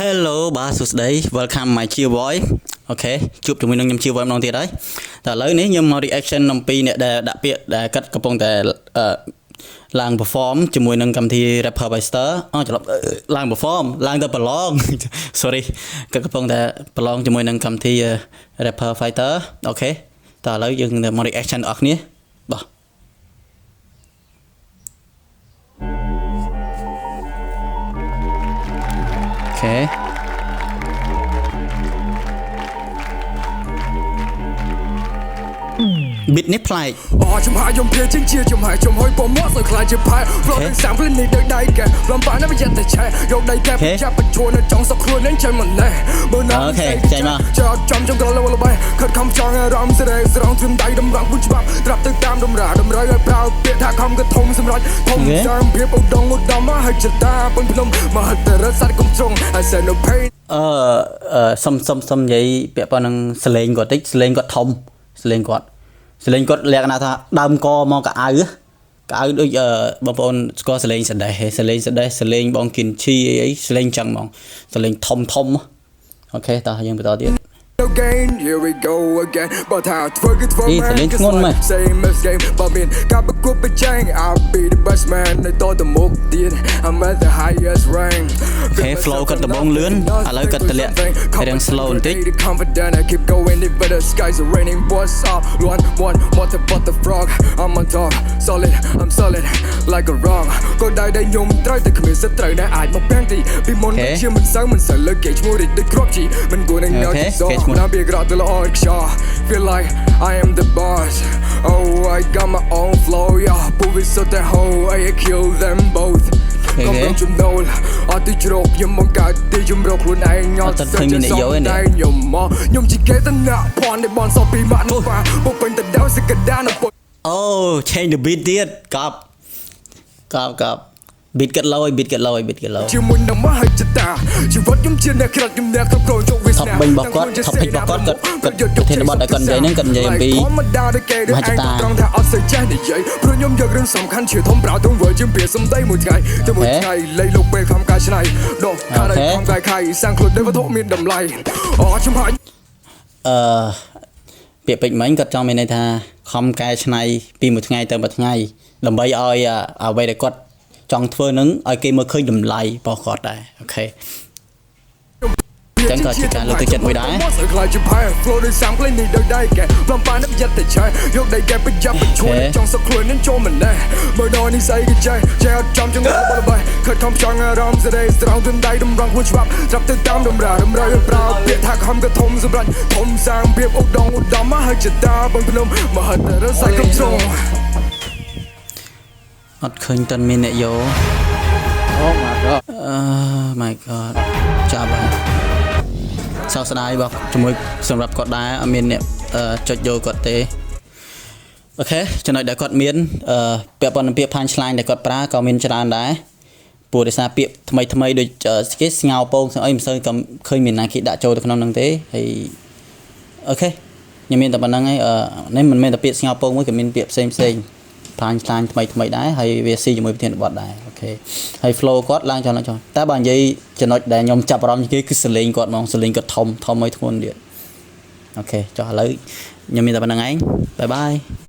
Hello បាទសួស្តី Welcome my chill boy អូខេជួបជាមួយនឹងខ្ញុំ chill boy ម្ដងទៀតហើយតែឥឡូវនេះខ្ញុំមក reaction អំពីអ្នកដែលដាក់ពាក្យដែលគាត់កំពុងតែឡើង perform ជាមួយនឹងកម្មវិធី Rapper Fighter ច្រឡំឡើង perform ឡើងទៅប្រឡង sorry គាត់កំពុងតែប្រឡងជាមួយនឹងកម្មវិធី Rapper Fighter អូខេតែឥឡូវយើងមក reaction អ្នកគ្នាបាទអូខេบิดនេះប្លែកចំហាយខ្ញុំព្រាជាងជាចំហាយចំហុយពមាត់សើខ្លាចជាផែ flow នឹងសាំភ្លេនេះដូចដៃកែលំបាណាមិនយតែឆែយកដៃកែចាប់បញ្ឈួននៅចង់សក់ខ្លួននឹងចេញមកណែមើលណាអូខេចេញមកចោលចំចង្កលល្បីខិតខំចង់អារម្មណ៍ស្រែស្រង់ទ្រឹមដៃតម្រង់ពុជច្បាប់ត្រាប់ទៅតាមតម្រាតម្រូវឲ្យប្រើពាក្យថាខំក៏ធំសម្រាប់ធំសាមភាពឧត្តមឧត្តមហើយចតាប៉ុនភ្នំមហិតរស័តកំចុង I said no pain សុំនិយាយពាក្យប៉ុណ្ណឹងសលេងគាត់តិចសលេងគាត់ធំសលេងគាត់លក្ខណៈថាដើមកមកកៅអៅដូចបងប្អូនស្គាល់សលេងសដេះសលេងបងគិនឈីអីសលេងចឹងហ្មងសលេងធំអូខេតោះយើងបន្តទៀតAgain, here we go again. But how to forget for man? Same as game, but been got a group of gang. I'll be the best man. I thought the mock did. I'm at the highest rank. Okay, flow got the bong lươn. I like got the let. I don't slow and take. Confident, I keep going. But the skies are raining. What's up? One, what about the frog? I'm on top, solid. I'm solid, like a rock. Go die, then you try to commit. So try to add my panty. Be more than you. Man, so look at you. The crotchy. Man, go and out. Now be a grot the Lord Shaw. Feel like I am the boss. Oh, I got my own flow. Yeah, put it so the whole I kill them both. Come on, you know. I did you up, you mong got did you broke when I not such a song. I your mom. You just get the nut upon the bonds of be man. Open the down, sick down. Oh, change the beat did. Cop. Beat get low. ជាមុននឹងមកហើយចតាជីវិតខ្ញុំជាអ្នកក្រាត់ខ្ញុំអ្នកគ្រប់គ្រងជោគវាសនាថប់បិញរបស់គាត់ថប់ពេចរបស់គាត់ធានបត់ឲ្យគាត់និយាយហ្នឹងគាត់និយាយអំពីមហិច្ឆតាត្រង់ថាអត់សូវចេះនិយាយព្រោះខ្ញុំយករឿងសំខាន់ជាធំប្រៅទង្វើជាពាក្យសំដីមួយថ្ងៃទៅមួយថ្ងៃលៃលោកពេលខំកាយឆ្នៃដកថាឲ្យខំកាយខៃសាំងខ្លួនដោយវត្ថុមានតម្លៃចំហាយពាក្យពេចមិញគាត់ចង់មានន័យថាខំកែឆ្នៃពីមួយថ្ងៃទៅមួយថ្ងៃដើម្បីឲ្យអ្វីដែលគាត់ចង់ធ្វើនឹងឲ្យគេមើលឃើញតម្លៃរបស់គាត់ដែរអូខេចឹងក៏ជាការលើកទឹកចិត្តមួយដែរខ្លាចជាផែ flow ដូចសាំភ្លេងនេះដូចដៃកែបំប៉ានយតែឆែយកដៃកែប្រចាំបញ្ឈួនចង់សក់ខ្លួននឹងចូលមិនដែរបើដល់នេះស្អីក៏ចេះចំចង្កល់បលបាយខិតខំចង់អារម្មណ៍ស្រែស្រង់ទ្រឹមដៃតម្រង់ខ្លួនច្បាប់ត្រាប់ទៅតាមតម្រូវឲ្យប្រើពាក្យថាខំក៏ធំសម្រាប់ធំសាមភាពឧត្តមមកហើយចតាបងភ្នំមហិតរស័យកំចុងអត់ឃើញតើមានអ្នកយក Oh my god ចាប់ហើយសោកស្ដាយបងជាមួយសម្រាប់គាត់ដែរអត់មានអ្នកចុចយកគាត់ទេអូខេចំណុចដែលគាត់មានពាក្យប៉ុណ្ណឹងពាក្យ punchline ដែលគាត់ប្រើក៏មានច្រើនដែរព្រោះដោយសារពាក្យថ្មីដូចគេស្ងោពងស្អីមិនសូវឃើញមានណាគេដាក់ចូលទៅក្នុងហ្នឹងទេហើយអូខេខ្ញុំមានតែប៉ុណ្្នឹងហើយនេះមិនមែនតែពាក្យស្ងោពងមួយក៏មានពាក្យផ្សេងpunchline ថ្មីដែរហើយវាស៊ីជាមួយប្រធានបទដែរអូខេហើយ flow គាត់ឡើងចុះតែបើនិយាយចំណុចដែលខ្ញុំចាប់អារម្មណ៍ជាងគេគឺសលេងគាត់ហ្មងសលេងគាត់ធំឲ្យធ្ងន់ទៀតអូខេចុះឥឡូវខ្ញុំមានតែប៉ុណ្្នឹងឯងបាយ